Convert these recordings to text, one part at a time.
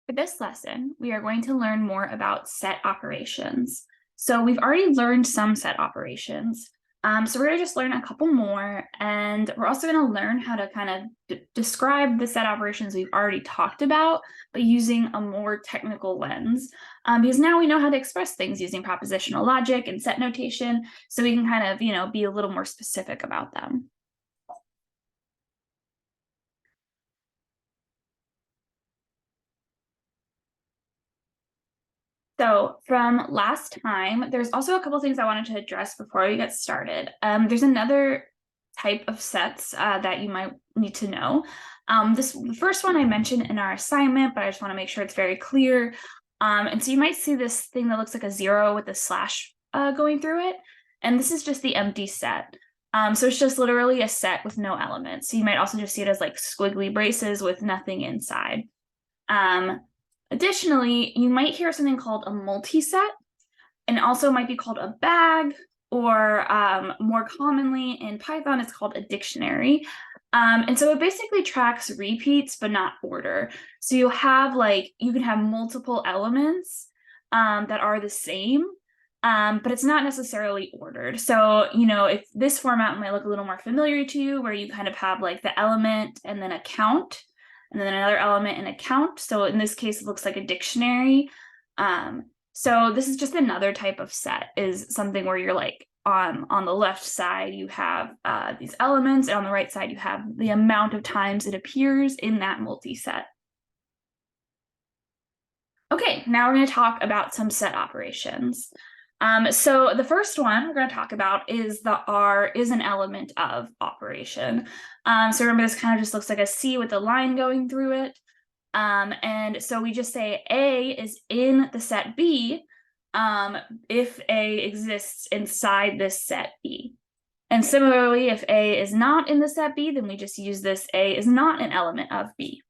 For this lesson, we are going to learn more about set operations. So we've already learned some set operations. So we're going to just learn a couple more, and we're also going to learn how to kind of describe the set operations we've already talked about, but using a more technical lens. Because now we know how to express things using propositional logic and set notation, so we can kind of, be a little more specific about them. So from last time, there's also a couple things I wanted to address before we get started. There's another type of sets that you might need to know. The first one I mentioned in our assignment, but I just want to make sure it's very clear. And so you might see this thing that looks like a 0 with a slash going through it. And this is just the empty set. So it's just literally a set with no elements. So you might also just see it as like squiggly braces with nothing inside. Additionally, you might hear something called a multiset, and also might be called a bag, or more commonly in Python, it's called a dictionary. And so it basically tracks repeats, but not order. So you can have multiple elements that are the same, but it's not necessarily ordered. So, if this format might look a little more familiar to you, where you kind of have like the element and then a count, and then another element and a count. So in this case, it looks like a dictionary. So this is just another type of set, is something where you're like on the left side, you have these elements, and on the right side, you have the amount of times it appears in that multi-set. Okay, now we're going to talk about some set operations. So the first one we're going to talk about is the R is an element of operation. So remember, this kind of just looks like a C with a line going through it. And so we just say A is in the set B if A exists inside this set B. And similarly, if A is not in the set B, then we just use this A is not an element of B.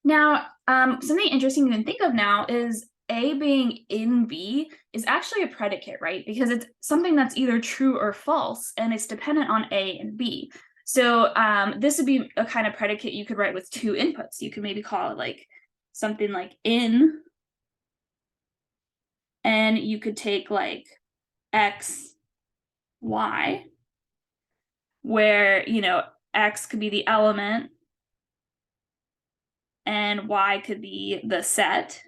Now, something interesting you can think of now is A being in B is actually a predicate, right? Because it's something that's either true or false, and it's dependent on A and B. So this would be a kind of predicate you could write with two inputs. You could maybe call it like something like in, and you could take like X, Y, where, X could be the element, and Y could be the set.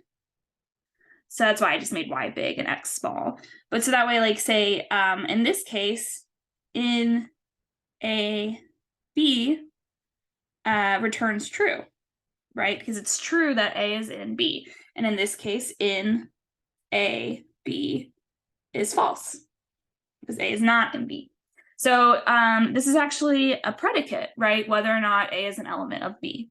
So that's why I just made Y big and X small. But so that way, like say, in this case, in A, B returns true, right? Because it's true that A is in B. And in this case, in A, B is false, because A is not in B. So this is actually a predicate, right? Whether or not A is an element of B.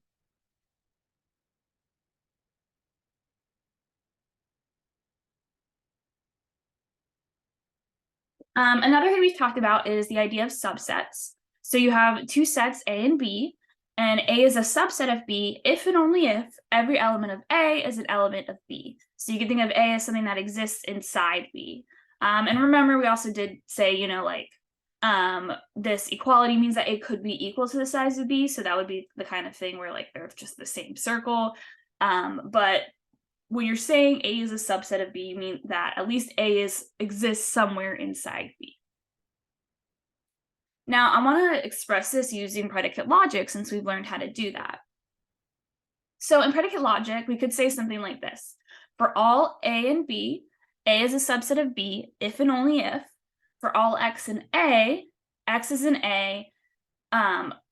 Another thing we've talked about is the idea of subsets. So you have two sets, A and B, and A is a subset of B if and only if every element of A is an element of B. So you can think of A as something that exists inside B. And remember, we also did say, this equality means that A could be equal to the size of B. So that would be the kind of thing where like they're just the same circle. But when you're saying A is a subset of B, you mean that at least A exists somewhere inside B. Now, I want to express this using predicate logic, since we've learned how to do that. So in predicate logic, we could say something like this. For all A and B, A is a subset of B if and only if. For all X and A, X is in A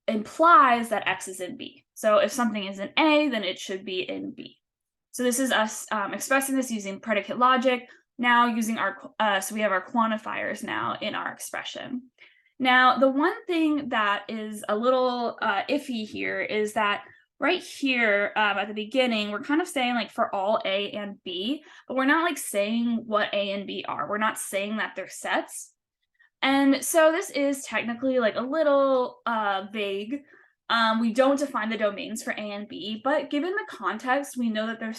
implies that X is in B. So if something is in A, then it should be in B. So this is us expressing this using predicate logic. Now using so we have our quantifiers now in our expression. Now, the one thing that is a little iffy here is that right here at the beginning, we're kind of saying like for all A and B, but we're not like saying what A and B are. We're not saying that they're sets. And so this is technically like a little vague. We don't define the domains for A and B, but given the context, we know that they're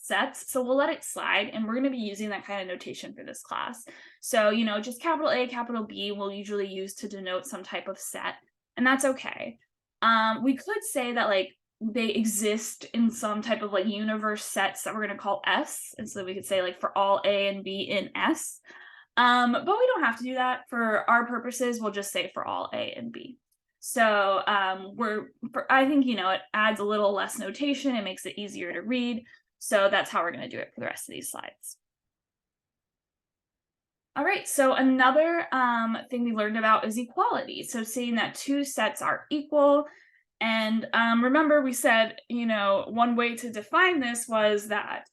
sets, so we'll let it slide, and we're going to be using that kind of notation for this class. So, just capital A, capital B we'll usually use to denote some type of set, and that's okay. We could say that like they exist in some type of like universe sets that we're going to call S. And so we could say like for all A and B in S. But we don't have to do that. For our purposes, we'll just say for all A and B. So I think, it adds a little less notation. It makes it easier to read. So that's how we're going to do it for the rest of these slides. All right, so another thing we learned about is equality. So seeing that two sets are equal. And remember, we said, one way to define this was that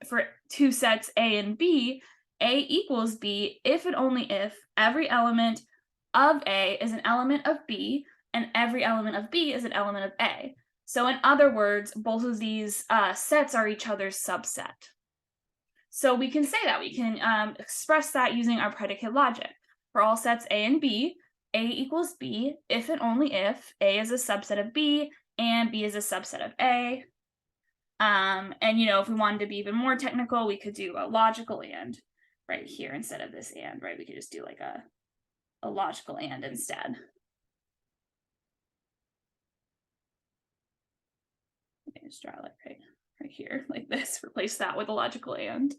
for two sets A and B, A equals B if and only if every element of A is an element of B and every element of B is an element of A. So in other words, both of these sets are each other's subset. So we can say that. We can express that using our predicate logic. For all sets A and B, A equals B if and only if A is a subset of B and B is a subset of A. And, if we wanted to be even more technical, we could do a logical and right here instead of this and, right? We could just do like a logical and instead. Let me just draw like right here, like this, replace that with a logical and.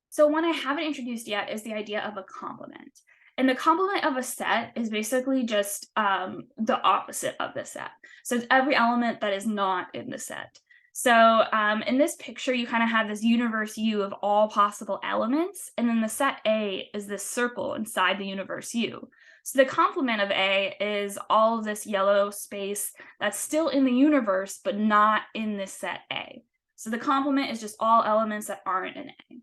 So one I haven't introduced yet is the idea of a complement. And the complement of a set is basically just the opposite of the set. So it's every element that is not in the set. So in this picture, you kind of have this universe U of all possible elements. And then the set A is this circle inside the universe U. So the complement of A is all of this yellow space that's still in the universe, but not in this set A. So the complement is just all elements that aren't in A.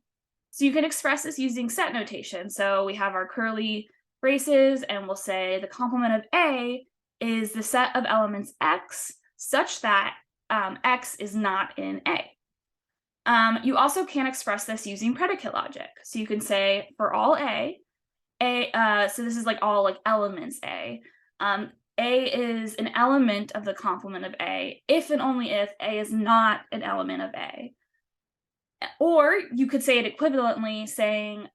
So you can express this using set notation. So we have our curly braces and we'll say the complement of A is the set of elements X such that X is not in A. You also can express this using predicate logic. So you can say for all A, so this is like all like elements A. A is an element of the complement of A if and only if A is not an element of A. Or you could say it equivalently, saying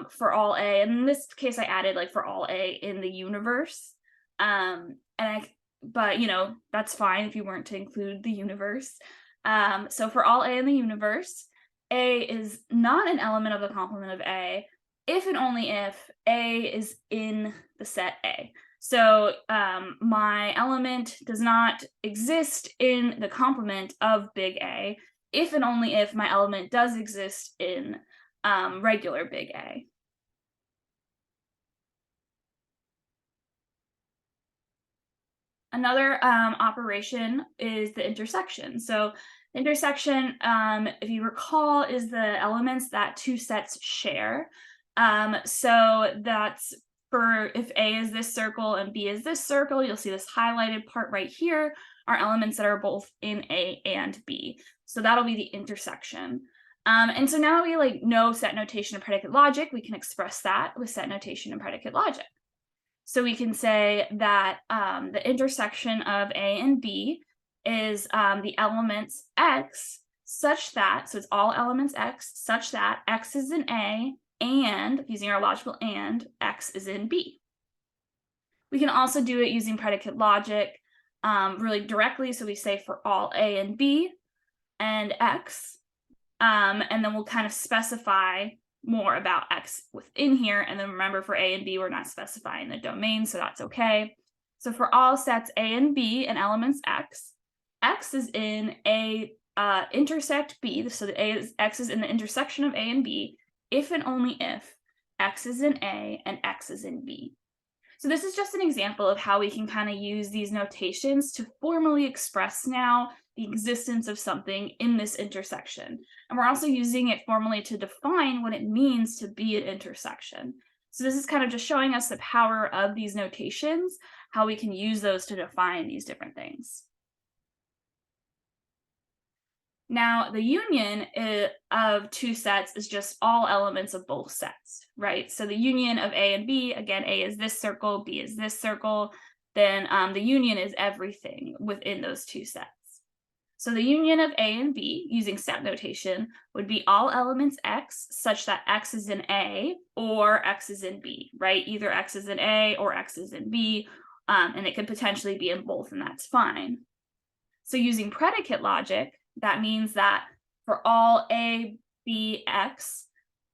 for all A, and in this case I added like for all A in the universe. But that's fine if you weren't to include the universe. So for all A in the universe, A is not an element of the complement of A if and only if A is in the set A. So my element does not exist in the complement of big A if and only if my element does exist in regular big A. Another operation is the intersection. So intersection, if you recall, is the elements that two sets share. So that's for if A is this circle and B is this circle, you'll see this highlighted part right here are elements that are both in A and B. So that'll be the intersection. And so now that we know set notation and predicate logic, we can express that with set notation and predicate logic. So we can say that the intersection of A and B is the elements X such that, so it's all elements X such that X is in A and, using our logical and, X is in B. We can also do it using predicate logic really directly. So we say for all A and B and X, and then we'll kind of specify more about X within here. And then remember, for A and B, we're not specifying the domain, so that's okay. So for all sets A and B and elements X, X is in A intersect B, so the X is in the intersection of A and B, if and only if X is in A and X is in B. So this is just an example of how we can kind of use these notations to formally express now the existence of something in this intersection. And we're also using it formally to define what it means to be an intersection. So this is kind of just showing us the power of these notations, how we can use those to define these different things. Now, the union of two sets is just all elements of both sets, right? So the union of A and B, again, A is this circle, B is this circle, then the union is everything within those two sets. So the union of A and B using set notation would be all elements X such that X is in A or X is in B, right? Either X is in A or X is in B, and it could potentially be in both, and that's fine. So using predicate logic, that means that for all A, B, X,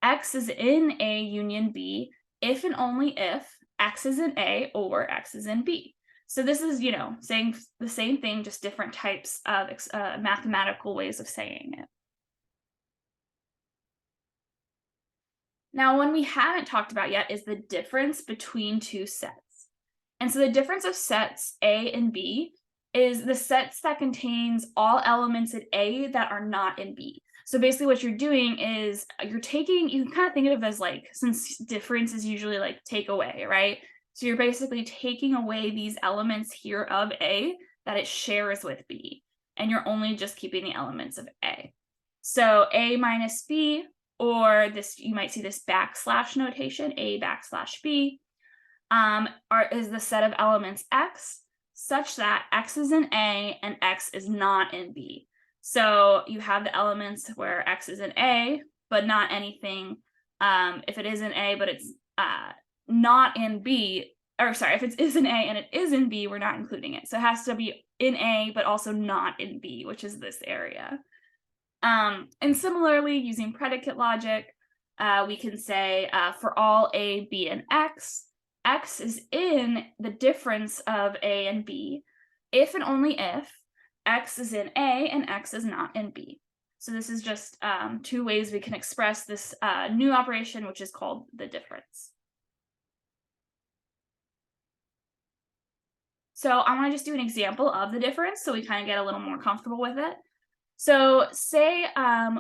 X is in A union B if and only if X is in A or X is in B. So this is, saying the same thing, just different types of mathematical ways of saying it. Now, one we haven't talked about yet is the difference between two sets. And so the difference of sets A and B is the sets that contains all elements in A that are not in B. So basically what you're doing is you can kind of think of it as like, since difference is usually like take away, right? So you're basically taking away these elements here of A that it shares with B, and you're only just keeping the elements of A. So A minus B, or this, you might see this backslash notation, A backslash B, is the set of elements X such that X is in A and X is not in B. So you have the elements where X is in A, but not anything. If it is in A, but it's not in B, or sorry, if it is in A and it is in B, we're not including it. So it has to be in A, but also not in B, which is this area. And similarly, using predicate logic, we can say for all A, B, and X, X is in the difference of A and B, if and only if X is in A and X is not in B. So this is just two ways we can express this new operation, which is called the difference. So I want to just do an example of the difference so we kind of get a little more comfortable with it. So say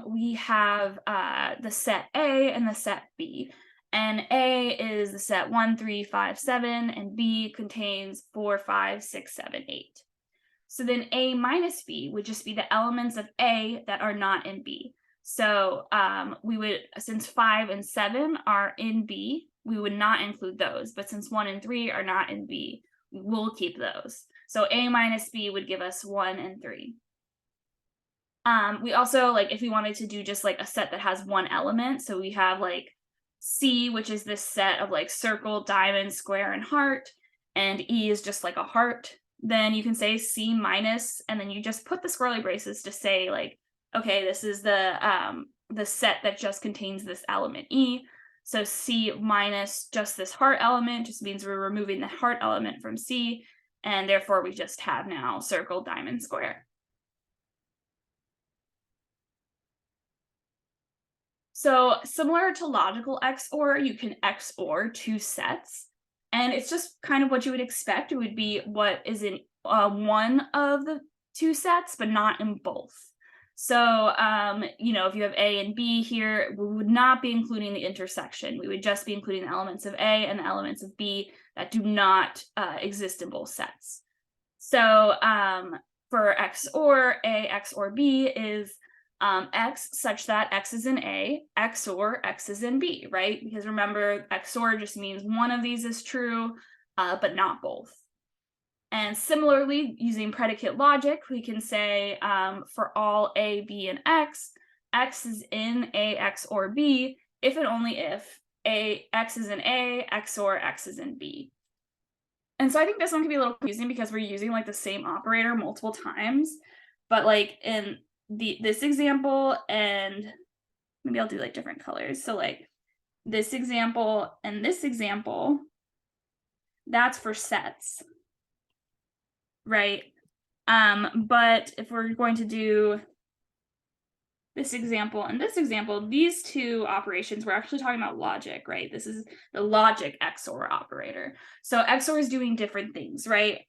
we have the set A and the set B, and A is the set 1, 3, 5, 7, and B contains 4, 5, 6, 7, 8. So then A minus B would just be the elements of A that are not in B. So we would, since 5 and 7 are in B, we would not include those, but since 1 and 3 are not in B, we'll keep those. So A minus B would give us 1 and 3. We also, like, if we wanted to do just like a set that has one element, so we have like C, which is this set of like circle, diamond, square, and heart, and E is just like a heart, then you can say C minus, and then you just put the squirrely braces to say like, okay, this is the set that just contains this element E. So C minus just this heart element just means we're removing the heart element from C, and therefore we just have now circle, diamond, square. So similar to logical XOR, you can XOR two sets, and it's just kind of what you would expect. It would be what is in one of the two sets, but not in both. So, if you have A and B here, we would not be including the intersection. We would just be including the elements of A and the elements of B that do not exist in both sets. So for XOR, A XOR B is X such that X is in A, XOR X is in B, right? Because remember, XOR just means one of these is true, but not both. And similarly, using predicate logic, we can say for all A, B, and X, X is in A, XOR B, if and only if X is in A, XOR X is in B. And so I think this one can be a little confusing because we're using like the same operator multiple times, but like in this example, and maybe I'll do like different colors. So like this example and this example, that's for sets, right? But if we're going to do this example and this example, these two operations, we're actually talking about logic, right? This is the logic XOR operator. So XOR is doing different things, right?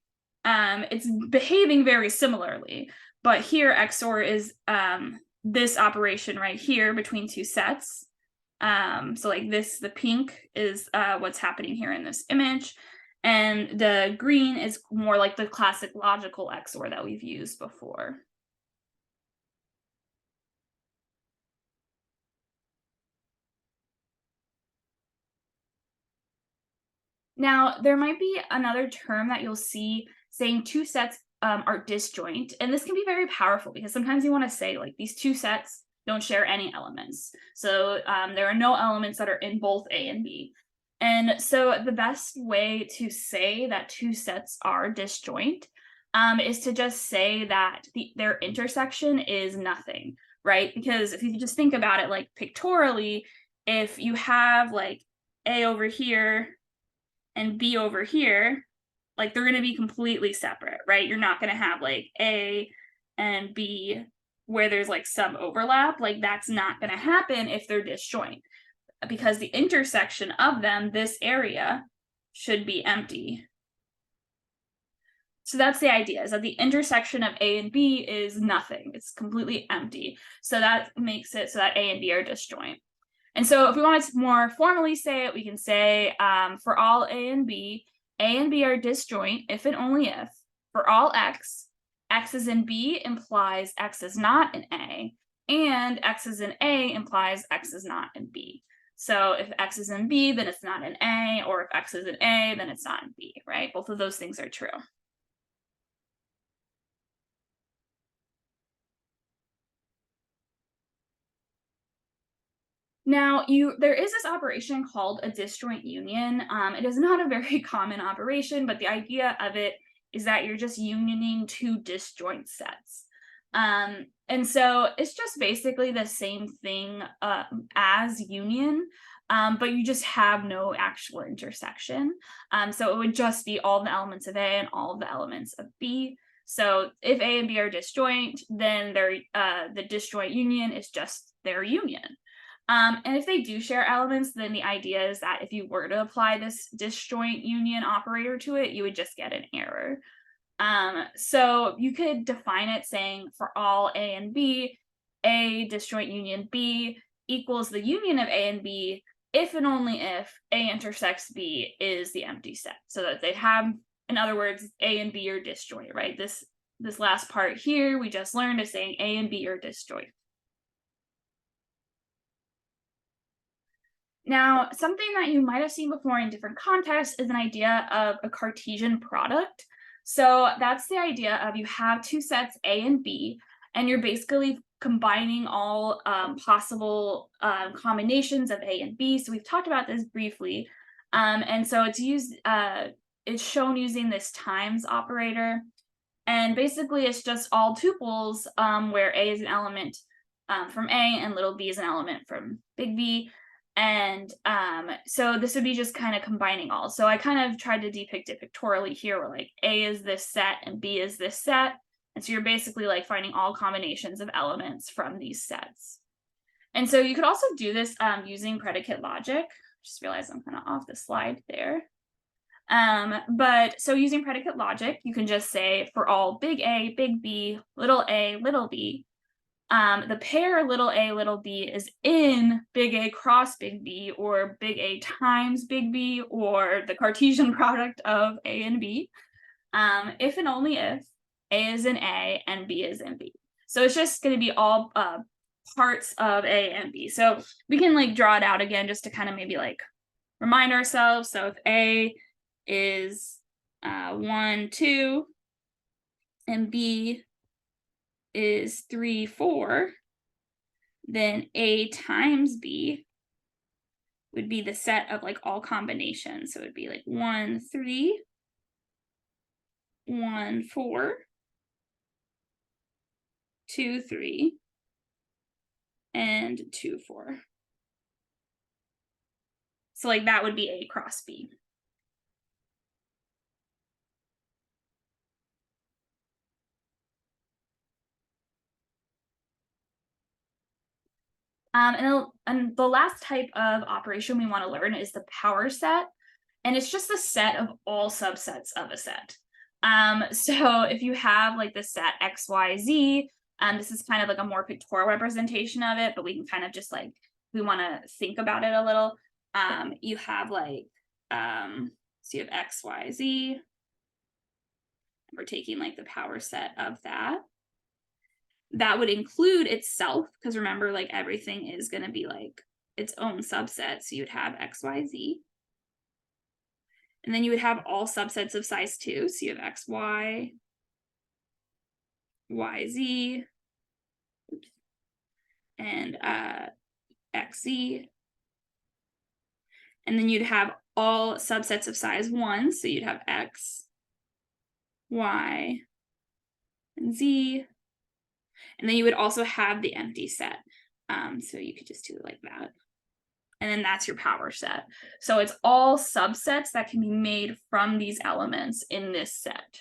It's behaving very similarly, but here XOR is this operation right here between two sets. So like this, the pink is what's happening here in this image, and the green is more like the classic logical XOR that we've used before. Now, there might be another term that you'll see saying two sets are disjoint. And this can be very powerful because sometimes you want to say like these two sets don't share any elements. So there are no elements that are in both A and B. And so the best way to say that two sets are disjoint is to just say that their intersection is nothing, right? Because if you just think about it like pictorially, if you have like A over here and B over here, like they're going to be completely separate, right? You're not going to have like A and B where there's like some overlap. Like that's not going to happen if they're disjoint, because the intersection of them, this area, should be empty. So that's the idea, is that the intersection of A and B is nothing. It's completely empty. So that makes it so that A and B are disjoint. And so if we want to more formally say it, we can say for all A and B are disjoint if and only if for all X is in B implies X is not in A, and X is in A implies X is not in B. So if X is in B, then it's not in A, or if X is in A, then it's not in B, right? Both of those things are true. Now, there is this operation called a disjoint union. It is not a very common operation, but the idea of it is that you're just unioning two disjoint sets. And so it's just basically the same thing as union, but you just have no actual intersection. So it would just be all the elements of A and all of the elements of B. So if A and B are disjoint, then the disjoint union is just their union. And if they do share elements, then the idea is that if you were to apply this disjoint union operator to it, you would just get an error. So you could define it saying for all A and B, A disjoint union B equals the union of A and B if and only if A intersects B is the empty set. So that they have, in other words, A and B are disjoint, right? This last part here we just learned is saying A and B are disjoint. Now, something that you might have seen before in different contexts is an idea of a Cartesian product. So that's the idea of you have two sets A and B, and you're basically combining all possible combinations of A and B. So we've talked about this briefly. And so it's shown using this times operator. And basically it's just all tuples where A is an element from A and little b is an element from big B. And so this would be just kind of combining all. So I kind of tried to depict it pictorially here, where like A is this set and B is this set. And so you're basically like finding all combinations of elements from these sets. And so you could also do this using predicate logic. Just realized I'm kind of off the slide there. But so using predicate logic, you can just say for all big A, big B, little b, the pair little a, little b is in big A cross big B, or big A times big B, or the Cartesian product of A and B, if and only if A is in A and B is in B. So it's just going to be all parts of A and B. So we can like draw it out again just to kind of maybe like remind ourselves. So if A is 1, 2, and B is 3, 4, then A times B would be the set of like all combinations. So it would be like 1, 3, 1, 4, 2, 3, and 2, 4. So like that would be A cross B. And the last type of operation we want to learn is the power set. And it's just the set of all subsets of a set. So if you have like the set X, Y, Z, this is kind of like a more pictorial representation of it, but we can kind of just like, we want to think about it a little. You have like, so you have X, Y, Z. We're taking like the power set of that. That would include itself, because remember, like everything is going to be like its own subset. So you'd have X, Y, Z. And then you would have all subsets of size 2. So you have X, Y, YZ, and XZ. And then you'd have all subsets of size 1. So you'd have X, Y, and Z. And then you would also have the empty set. So you could just do it like that. And then that's your power set. So it's all subsets that can be made from these elements in this set.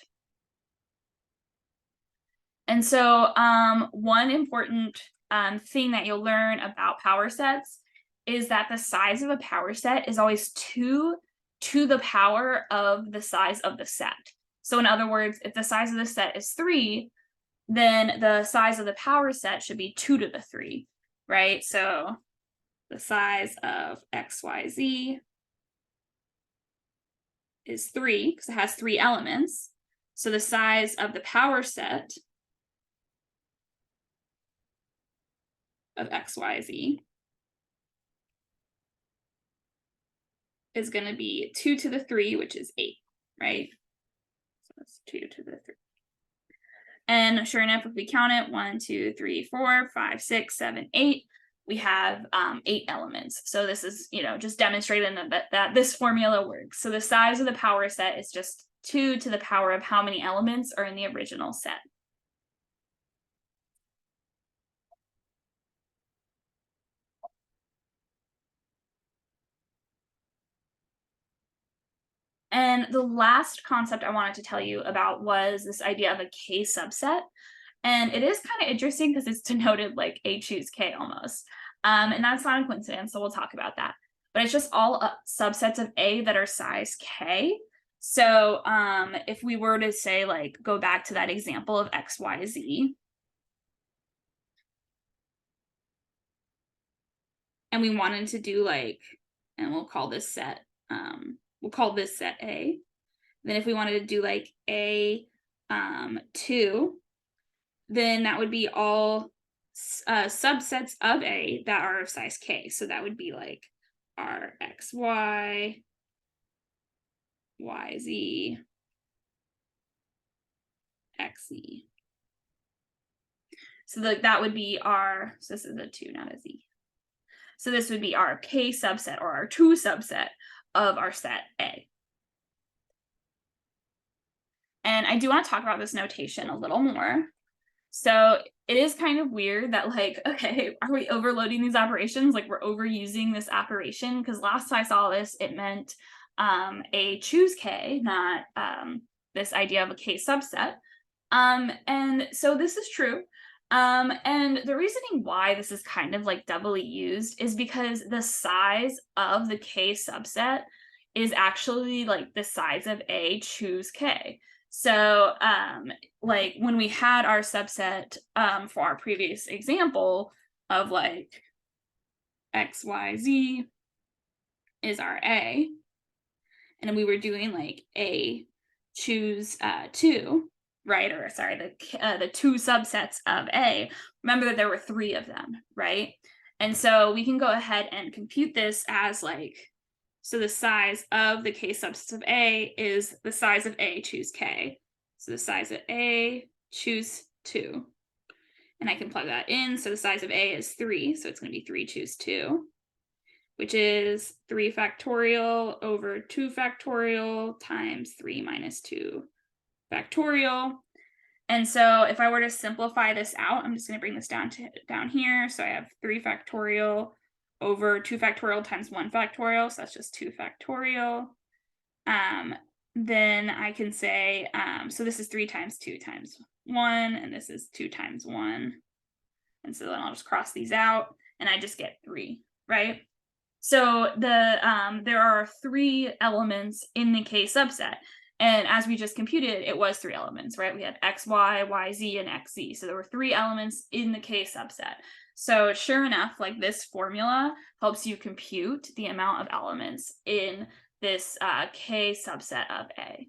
And so one important thing that you'll learn about power sets is that the size of a power set is always 2 to the power of the size of the set. So in other words, if the size of the set is 3, then the size of the power set should be 2 to the 3, right? So the size of XYZ is 3 because it has 3 elements. So the size of the power set of XYZ is going to be 2 to the 3, which is 8, right? So that's 2 to the 3. And sure enough, if we count it, 1, 2, 3, 4, 5, 6, 7, 8, we have 8 elements. So this is, just demonstrating that this formula works. So the size of the power set is just 2 to the power of how many elements are in the original set. And the last concept I wanted to tell you about was this idea of a K subset. And it is kind of interesting because it's denoted like A choose K almost. And that's not a coincidence, so we'll talk about that. But it's just all subsets of A that are size K. So if we were to say, like, go back to that example of X, Y, Z, and we wanted to do and we'll call this set, A. Then if we wanted to do like A 2, then that would be all subsets of A that are of size K. So that would be like our XY, YZ, XZ. So that would be so this is a 2, not a Z. So this would be our K subset or our 2 subset of our set A. And I do want to talk about this notation a little more. So it is kind of weird that, okay, are we overloading these operations? Like, we're overusing this operation, because last I saw this, it meant a choose K, not this idea of a K subset. And so this is true. And the reasoning why this is kind of like doubly used is because the size of the K subset is actually like the size of A choose K. So when we had our subset for our previous example of like XYZ is our A, and we were doing like A choose 2, right? Or sorry, the 2 subsets of A. Remember that there were 3 of them, right? And so we can go ahead and compute this as so the size of the K subset of A is the size of A choose K. So the size of A choose 2. And I can plug that in. So the size of A is 3. So it's going to be 3 choose 2, which is 3 factorial over 2 factorial times 3 minus 2 factorial. And so if I were to simplify this out, I'm just going to bring this down here. So I have 3 factorial over 2 factorial times 1 factorial. So that's just 2 factorial. Then I can say, so this is 3 times 2 times 1, and this is 2 times 1. And so then I'll just cross these out, and I just get 3, right? So there are 3 elements in the K subset. And as we just computed, it was 3 elements, right? We had X, Y, Y, Z, and X, Z. So there were 3 elements in the K subset. So sure enough, this formula helps you compute the amount of elements in this K subset of A.